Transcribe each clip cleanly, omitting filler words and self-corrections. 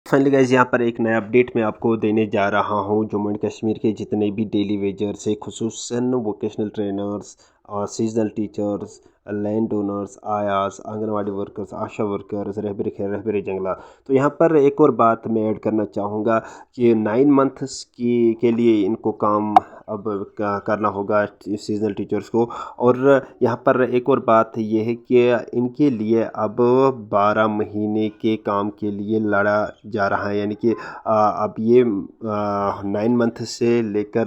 Finally guys यहाँ पर एक नया अपडेट मैं आपको देने जा रहा हूँ। जम्मू एंड कश्मीर के जितने भी डेली वेजर्स है, खुसूसन वोकेशनल ट्रेनर्स और सीजनल टीचर्स, लैंड ओनर्स, आयास, आंगनवाड़ी वर्कर्स, आशा वर्कर्स, रहबर खैर, रहबर जंगला। तो यहाँ पर एक और बात मैं ऐड करना चाहूँगा कि 9 मंथ्स की के लिए इनको काम अब करना होगा सीजनल टीचर्स को। और यहाँ पर एक और बात ये है कि इनके लिए अब 12 महीने के काम के लिए लड़ा जा रहा है, यानी कि अब ये 9 मंथ से लेकर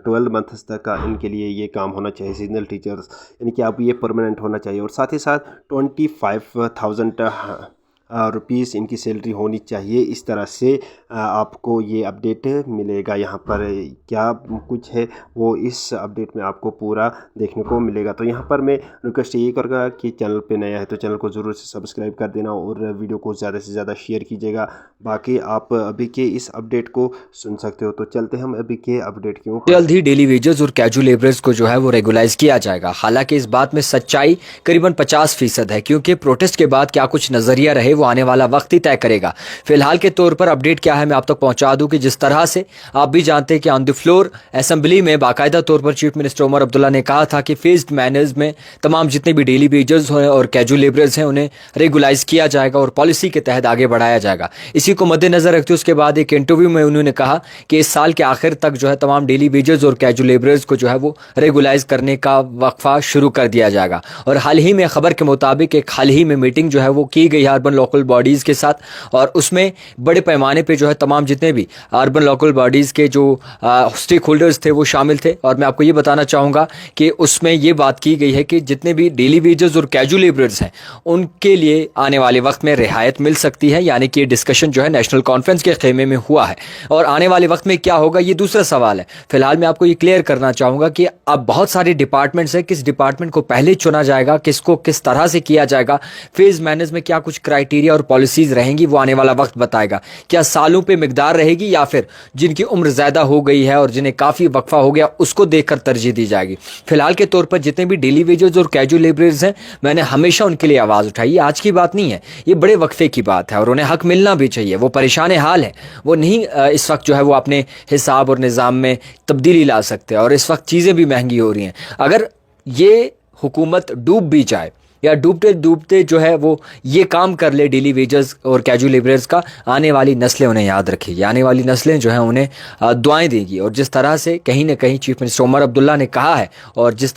12 मंथ्स तक का इनके लिए ये काम होना चाहिए सीजनल टीचर्स, यानी कि अब ये परमानेंट होना चाहिए। और साथ ही साथ 25,000 रुपीस इनकी सैलरी होनी चाहिए। इस तरह से आपको ये अपडेट मिलेगा। यहाँ पर क्या कुछ है वो इस अपडेट में आपको पूरा देखने को मिलेगा। तो यहाँ पर मैं रिक्वेस्ट ये करूँगा कि चैनल पे नया है तो चैनल को ज़रूर से सब्सक्राइब कर देना और वीडियो को ज़्यादा से ज़्यादा शेयर कीजिएगा। बाकी आप अभी के इस अपडेट को सुन सकते हो। तो चलते हम अभी के अपडेट के ऊपर। जल्द ही डेली वेजेस और कैजुअल लेबरर्स को जो है वो रेगुलाइज किया जाएगा। हालांकि इस बात में सच्चाई करीबन 50% है, क्योंकि प्रोटेस्ट के बाद क्या कुछ नजरिया रहे वो आने वाला वक्त ही तय करेगा। फिलहाल के तौर पर अपडेट क्या है मैं आप तक पहुंचा दूं कि जिस तरह से आप भी जानते हैं कि ऑन द फ्लोर असेंबली में बाकायदा तौर पर चीफ मिनिस्टर उमर अब्दुल्ला ने कहा था कि फेज्ड मैनर्स में तमाम जितने भी डेली वेजर्स हैं और कैजुअल लेबरर्स हैं उन्हें रेगुलाइज किया जाएगा और पॉलिसी के तहत आगे बढ़ाया जाएगा। इसी को मद्देनजर रखते हुए उसके बाद एक इंटरव्यू में उन्होंने कहा कि इस साल के आखिर तक जो है तमाम डेली वेजर्स और कैजुअल लेबरर्स को जो है वो रेगुलाइज करने का वक्फा शुरू कर दिया जाएगा। और हाल ही में खबर के मुताबिक एक हाल ही में मीटिंग जो है वो की गई अर्बन लोकल बॉडीज़ के साथ, और उसमें बड़े पैमाने पे जो है तमाम जितने भी अर्बन लोकल बॉडीज़ के जो स्टेक होल्डर्स थे वो शामिल थे। और मैं आपको ये बताना चाहूँगा कि उसमें ये बात की गई है कि जितने भी डेली वेजर्स और कैजुअल लेबरर्स हैं उनके लिए आने वाले वक्त में रियायत मिल सकती है, यानी कि ये डिस्कशन जो है नेशनल कॉन्फ्रेंस के खेमे में हुआ है। और आने वाले वक्त में क्या होगा ये दूसरा सवाल है। फिलहाल मैं आपको ये क्लियर करना चाहूँगा कि अब बहुत सारे डिपार्टमेंट्स हैं, किस डिपार्टमेंट को पहले चुना जाएगा, किसको किस तरह से किया जाएगा, फेज मैनेज में क्या कुछ क्राइटेरिया और पॉलिसीज रहेंगी वो आने वाला वक्त बताएगा। क्या सालों पे मिकदार रहेगी या फिर जिनकी उम्र ज़्यादा हो गई है और जिन्हें काफ़ी वक्फा हो गया उसको देखकर तरजीह दी जाएगी। फिलहाल के तौर पर जितने भी डेली वेजर्स और कैजुअल लेबरर्स हैं मैंने हमेशा उनके लिए आवाज़ उठाई। आज की बात नहीं है, ये बड़े वक्फे की बात है और उन्हें हक मिलना भी चाहिए। वो परेशान हाल है, वो नहीं इस वक्त जो है वो अपने हिसाब और निज़ाम में तब्दीली ला सकते हैं। और इस वक्त चीज़ें भी महंगी हो रही हैं। अगर ये हुकूमत डूब भी जाए या डूबते डूबते जो है वो ये काम कर ले डेली वेजर्स और कैजुअल लेबरर्स का, आने वाली नस्लें उन्हें याद रखेगी, आने वाली नस्लें जो है उन्हें दुआएं देगी। और जिस तरह से कहीं ना कहीं चीफ मिनिस्टर उमर अब्दुल्ला ने कहा है और जिस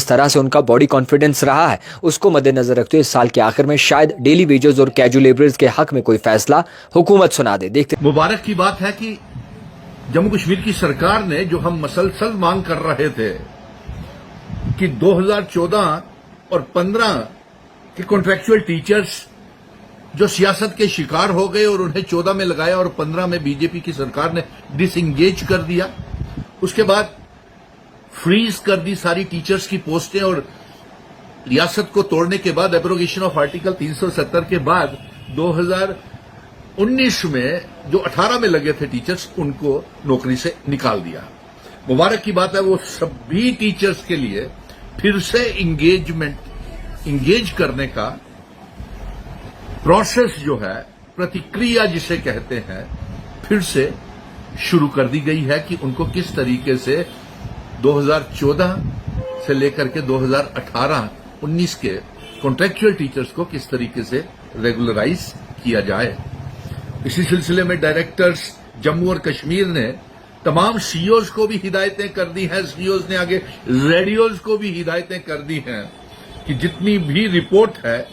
तरह से उनका बॉडी कॉन्फिडेंस रहा है उसको मद्देनजर रखते हुए इस साल के आखिर में शायद डेली वेजर्स और कैजुअल लेबरर्स के हक में कोई फैसला हुकूमत सुना दे। देखते मुबारक की बात है कि जम्मू कश्मीर की सरकार ने, जो हम मसलसल मांग कर रहे थे कि 2014 और 15 के कॉन्ट्रेक्चुअल टीचर्स जो सियासत के शिकार हो गए और उन्हें 14 में लगाया और 15 में बीजेपी की सरकार ने डिसएंगेज कर दिया, उसके बाद फ्रीज कर दी सारी टीचर्स की पोस्टें और रियासत को तोड़ने के बाद एब्रोगेशन ऑफ आर्टिकल 370 के बाद 2019 में जो 18 में लगे थे टीचर्स उनको नौकरी से निकाल दिया। मुबारक की बात है वो सभी टीचर्स के लिए फिर से इंगेज करने का प्रोसेस जो है, प्रतिक्रिया जिसे कहते हैं, फिर से शुरू कर दी गई है कि उनको किस तरीके से 2014 से लेकर के 2018-19 के कॉन्ट्रेक्चुअल टीचर्स को किस तरीके से रेगुलराइज किया जाए। इसी सिलसिले में डायरेक्टर्स जम्मू और कश्मीर ने तमाम सीईओज को भी हिदायतें कर दी हैं। सीईओज ने आगे रेडियोज को भी हिदायतें कर दी हैं कि जितनी भी रिपोर्ट है,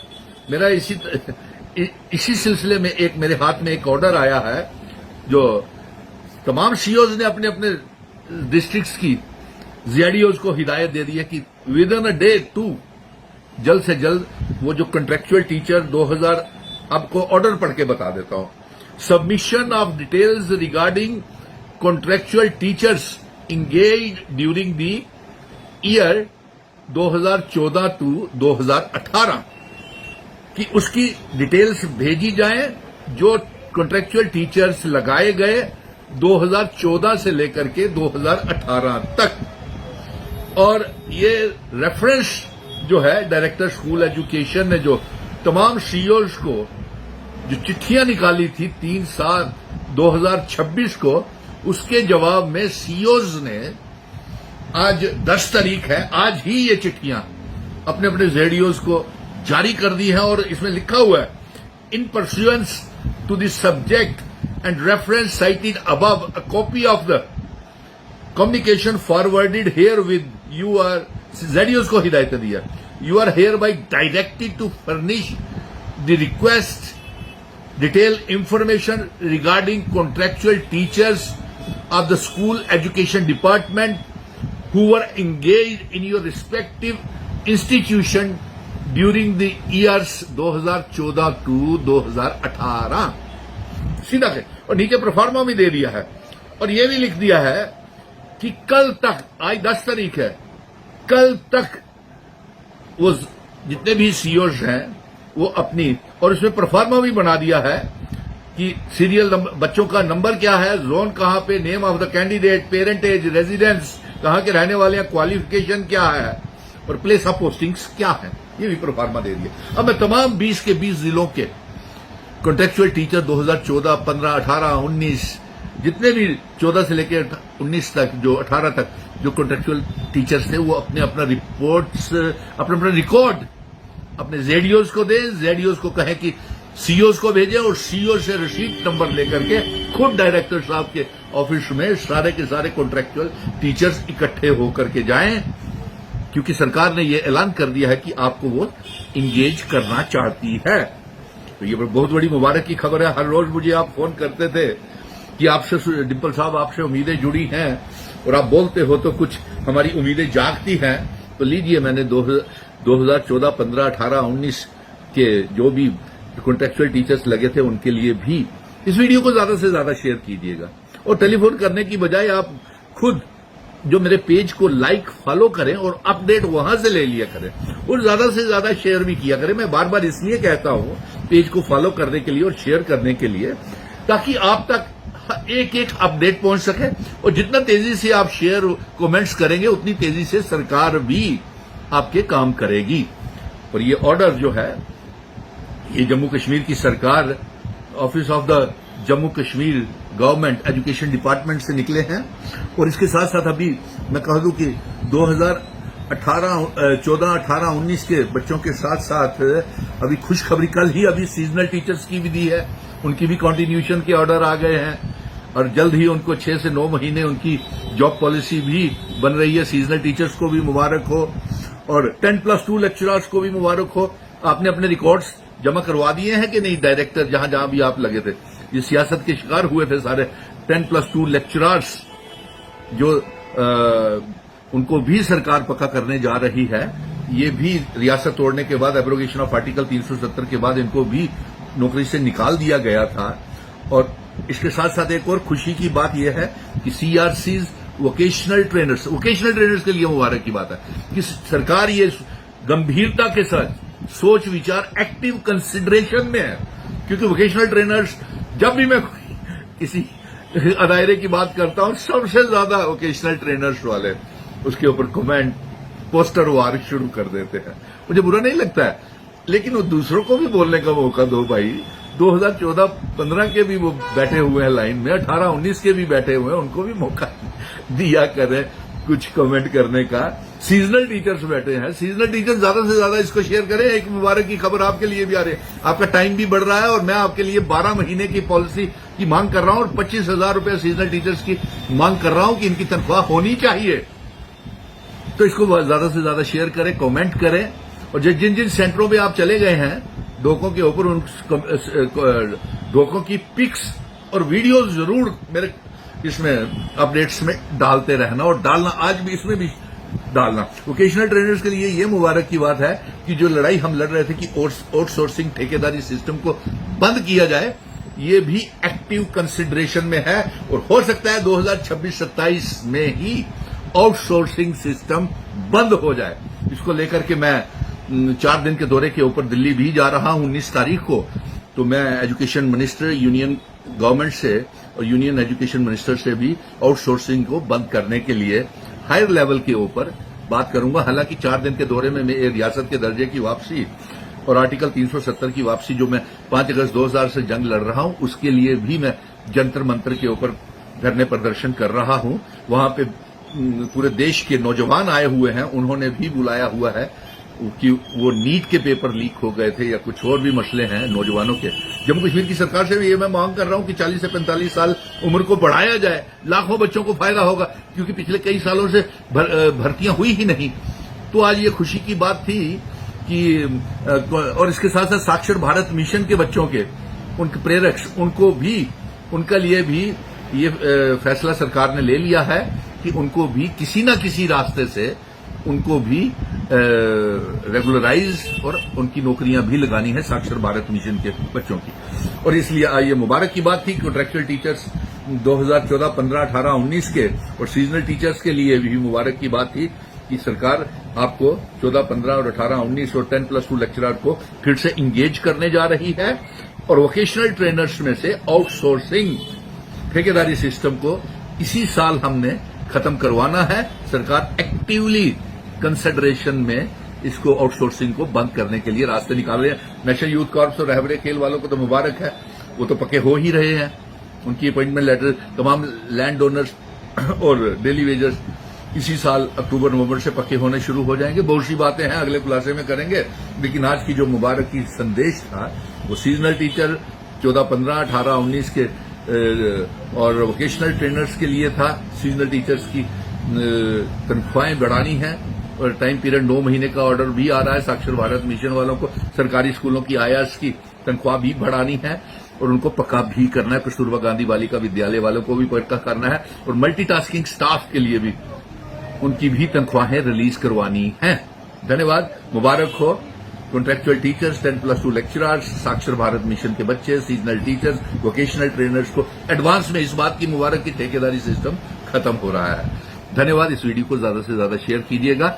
मेरा इसी सिलसिले में एक मेरे हाथ में एक ऑर्डर आया है जो तमाम सीईओज ने अपने अपने डिस्ट्रिक्ट्स की जेडीओज को हिदायत दे दी है कि within a day two जल्द से जल्द वो जो कॉन्ट्रेक्चुअल टीचर 2000, आपको ऑर्डर पढ़ के बता देता हूं, submission of details regarding contractual teachers engaged during the year 2014 to 2018 कि उसकी डिटेल्स भेजी जाए जो कॉन्ट्रेक्चुअल टीचर्स लगाए गए 2014 से लेकर के 2018 तक। और ये रेफरेंस जो है डायरेक्टर स्कूल एजुकेशन ने जो तमाम सीईओज को जो चिट्ठियां निकाली थी 3/7/2026 को, उसके जवाब में सीईओज ने आज 10 तारीख है, आज ही ये चिट्ठियां अपने अपने जेडीओज को जारी कर दी है और इसमें लिखा हुआ है, in pursuance to the subject and reference cited above, a copy of the communication forwarded herewith you are, JDOs को हिदायत दिया, you are hereby directed to furnish the request detailed information regarding contractual teachers of the school education department who were engaged in your respective institution during the years 2014 to 2018। सीधा के और नीचे proforma भी दे दिया है और ये भी लिख दिया है कि कल तक, आज 10 तारीख है, कल तक वो जितने भी सीईओज हैं वो अपनी, और इसमें परफॉर्मा भी बना दिया है कि सीरियल नंबर, बच्चों का नंबर क्या है, जोन कहां पे, name of the candidate, parentage, residence कहां के रहने वाले हैं, क्वालिफिकेशन क्या है और प्लेस ऑफ पोस्टिंग्स क्या है, ये भी परफॉर्मा दे दिया। अब मैं तमाम 20 के 20 जिलों के कॉन्ट्रेक्चुअल टीचर 2014, 15, 18, 19, जितने भी 14 से लेकर 19 तक, जो 18 तक जो कॉन्ट्रेक्चुअल टीचर्स थे, वो अपने अपना रिपोर्ट्स, अपना अपना रिकॉर्ड अपने जेडीओज को दें, जेडीओज को कहें कि सीईओज को भेजें और सीईओ से रसीद नंबर लेकर के खुद डायरेक्टर साहब के ऑफिस में सारे के सारे कॉन्ट्रेक्चुअल टीचर्स इकट्ठे होकर के जाएं, क्योंकि सरकार ने यह ऐलान कर दिया है कि आपको वो इंगेज करना चाहती है। तो ये बहुत बड़ी मुबारक की खबर है। हर रोज मुझे आप फोन करते थे कि आपसे, डिम्पल साहब, आपसे उम्मीदें जुड़ी हैं और आप बोलते हो तो कुछ हमारी उम्मीदें जागती हैं। तो लीजिए, मैंने 2014, 15, 18, 19 के जो भी कॉन्ट्रेक्चुअल टीचर्स लगे थे उनके लिए भी इस वीडियो को ज्यादा से ज्यादा शेयर कीजिएगा और टेलीफोन करने की बजाय आप खुद जो मेरे पेज को लाइक, फॉलो करें और अपडेट वहां से ले लिया करें और ज्यादा से ज्यादा शेयर भी किया करें। मैं बार बार इसलिए कहता हूं पेज को फॉलो करने के लिए और शेयर करने के लिए, ताकि आप तक एक एक अपडेट पहुंच सके और जितना तेजी से आप शेयर, कमेंट्स करेंगे उतनी तेजी से सरकार भी आपके काम करेगी। और ये ऑर्डर जो है, ये जम्मू कश्मीर की सरकार, office of the Jammu Kashmir government education department से निकले हैं। और इसके साथ साथ अभी मैं कह दूं कि 2014, 18, 19 के बच्चों के साथ साथ अभी खुशखबरी कल ही अभी सीजनल टीचर्स की भी दी है, उनकी भी कंटिन्यूएशन के ऑर्डर आ गए हैं और जल्द ही उनको 6 से 9 महीने उनकी जॉब पॉलिसी भी बन रही है। सीजनल टीचर्स को भी मुबारक हो और 10+2 लेक्चरर्स को भी मुबारक हो। आपने अपने रिकॉर्ड्स जमा करवा दिए हैं कि नहीं? डायरेक्टर जहां जहां भी आप लगे थे, ये सियासत के शिकार हुए थे सारे 10+2 लेक्चरर्स, जो उनको भी सरकार पक्का करने जा रही है। ये भी रियासत तोड़ने के बाद, एब्रोगेशन ऑफ आर्टिकल 370 के बाद इनको भी नौकरी से निकाल दिया गया था। और इसके साथ साथ एक और खुशी की बात यह है कि सीआरसीज वोकेशनल ट्रेनर्स के लिए मुबारक की बात है कि सरकार ये गंभीरता के साथ सोच विचार, एक्टिव कंसिडरेशन में है। क्योंकि वोकेशनल ट्रेनर्स, जब भी मैं किसी दायरे की बात करता हूं, सबसे ज्यादा वोकेशनल ट्रेनर्स वाले उसके ऊपर कमेंट, पोस्टर वार शुरू कर देते हैं। मुझे बुरा नहीं लगता है, लेकिन वो दूसरों को भी बोलने का मौका दो भाई। 2014-15 के भी वो बैठे हुए हैं लाइन में, 18-19 के भी बैठे हुए हैं, उनको भी मौका दिया करें कुछ कमेंट करने का। सीजनल टीचर्स बैठे हैं, सीजनल टीचर्स ज्यादा से ज्यादा इसको शेयर करें। एक मुबारक की खबर आपके लिए भी आ रही है, आपका टाइम भी बढ़ रहा है और मैं आपके लिए 12 महीने की पॉलिसी की मांग कर रहा हूं और 25,000 रुपए सीजनल टीचर्स की मांग कर रहा हूं कि इनकी तनख्वाह होनी चाहिए। तो इसको ज्यादा से ज्यादा शेयर करें, कमेंट करें और जिन जिन सेंटरों में आप चले गए हैं डोकों के ऊपर, उन डोकों की पिक्स और वीडियोस जरूर मेरे इसमें अपडेट्स में डालते रहना और डालना, आज भी इसमें भी डालना। वोकेशनल ट्रेनर्स के लिए ये मुबारक की बात है कि जो लड़ाई हम लड़ रहे थे कि आउटसोर्सिंग ठेकेदारी सिस्टम को बंद किया जाए, ये भी एक्टिव कंसिडरेशन में है और हो सकता है 2026-27 में ही आउटसोर्सिंग सिस्टम बंद हो जाए। इसको लेकर के मैं 4 दिन के दौरे के ऊपर दिल्ली भी जा रहा हूं 19 तारीख को। तो मैं एजुकेशन मिनिस्टर, यूनियन गवर्नमेंट से और यूनियन एजुकेशन मिनिस्टर से भी आउटसोर्सिंग को बंद करने के लिए हायर लेवल के ऊपर बात करूंगा। हालांकि 4 दिन के दौरे में रियासत के दर्जे की वापसी और आर्टिकल 370 की वापसी जो मैं 5 अगस्त 2000 से जंग लड़ रहा हूं, उसके लिए भी मैं जंतर मंतर के ऊपर धरने प्रदर्शन कर रहा हूं। वहां पे पूरे देश के नौजवान आए हुए हैं, उन्होंने भी बुलाया हुआ है कि वो नीट के पेपर लीक हो गए थे या कुछ और भी मसले हैं नौजवानों के। जम्मू कश्मीर की सरकार से ये मैं मांग कर रहा हूं कि 40 से 45 साल उम्र को बढ़ाया जाए, लाखों बच्चों को फायदा होगा, क्योंकि पिछले कई सालों से भर्तियां हुई ही नहीं। तो आज ये खुशी की बात थी कि और इसके साथ साथ साक्षर भारत मिशन के बच्चों के उनके प्रेरक उनका लिए भी ये फैसला सरकार ने ले लिया है कि उनको भी किसी ना किसी रास्ते से उनको भी रेगुलराइज और उनकी नौकरियां भी लगानी है साक्षर भारत मिशन के बच्चों की। और इसलिए ये मुबारक की बात थी कि कॉन्ट्रैक्चुअल टीचर्स 2014, 15, 18, 19 के और सीजनल टीचर्स के लिए भी मुबारक की बात थी कि सरकार आपको 14, 15 और 18, 19 और 10+2 लेक्चरर को फिर से इंगेज करने जा रही है। और वोकेशनल ट्रेनर्स में से आउटसोर्सिंग ठेकेदारी सिस्टम को इसी साल हमने खत्म करवाना है। सरकार एक्टिवली कंसिडरेशन में इसको आउटसोर्सिंग को बंद करने के लिए रास्ते निकाल रहे हैं। नेशनल यूथ कॉर्प्स और रहबरे खेल वालों को तो मुबारक है, वो तो पक्के हो ही रहे हैं। उनकी अपॉइंटमेंट लेटर तमाम लैंड डोनर्स और डेली वेजर्स इसी साल अक्टूबर नवंबर से पक्के होने शुरू हो जाएंगे। बहुत सी बातें हैं, अगले खुलासे में करेंगे, लेकिन आज की जो मुबारक की संदेश था वो सीजनल टीचर 14, 15, 18, 19 के और वोकेशनल ट्रेनर्स के लिए था। सीजनल टीचर्स की तनख्वाहें बढ़ानी है और टाइम पीरियड 9 महीने का ऑर्डर भी आ रहा है। साक्षर भारत मिशन वालों को सरकारी स्कूलों की आयास की तनख्वाह भी बढ़ानी है और उनको पक्का भी करना है। कस्तूरबा गांधी बालिका विद्यालय वालों को भी पक्का करना है और मल्टीटास्किंग स्टाफ के लिए भी उनकी भी तनख्वाहें रिलीज करवानी है। धन्यवाद, मुबारक हो कॉन्ट्रैक्चुअल टीचर्स, 10+2 लेक्चरर्स, साक्षर भारत मिशन के बच्चे, सीजनल टीचर्स, वोकेशनल ट्रेनर्स को एडवांस में इस बात की मुबारक की ठेकेदारी सिस्टम खत्म हो रहा है। धन्यवाद। इस वीडियो को ज्यादा से ज्यादा शेयर कीजिएगा।